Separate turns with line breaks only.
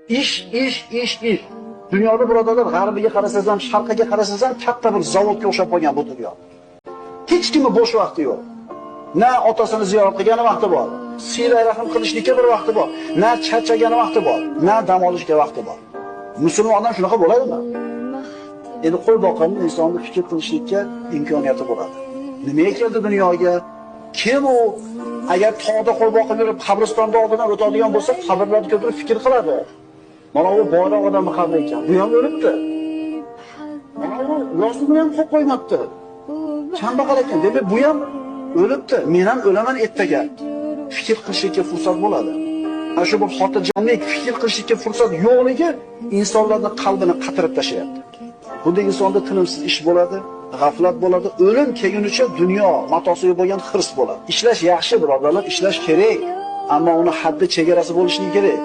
Ish. Dunyoda birodarlar, g'arbiga qarasangiz ham, sharqiga qarasangiz ham katta bir zavodga o'xshab qolgan bu dunyo. Hech kimning bo'sh vaqti yo'q. Na otasini ziyorat qilgani vaqti bor, siyla rahim qilishlikka bir vaqti bor, na charchagani vaqti bor, na dam olishga vaqti bor. Musulmon odam shunaqa bo'ladimi? Endi qo'y boqimni insonni fikr qilishlikka imkoniyati bo'ladi. Nimaga keldi dunyoga? Kim u? Agar tog'da qo'y boqib yurib, qabristonda oldidan o'tadigan bo'lsa, qabrlarga o'tirib fikr qiladi. Mana bu boyroq odamning qabri ekan. Bu ham o'libdi. Mana bu yosini ham qo'yib qo'ymabdi. Kambag'al ekan. Demak, bu ham o'libdi. Men ham o'laman ertaga. Fikr qilishga fursat bo'ladi. Mana shu bir xotirjamlik, fikr qilishga fursat yo'qligi insonlarning qalbini qatirib tashlayapti. Bunda insonda tinimsiz ish bo'ladi, g'aflat bo'ladi, o'lim kelgunicha dunyo matosiga bo'lgan hirs bo'ladi. Ishlash yaxshi birodarlar, ishlash kerak, ammo uni haddi chegarasi bo'lishi kerak.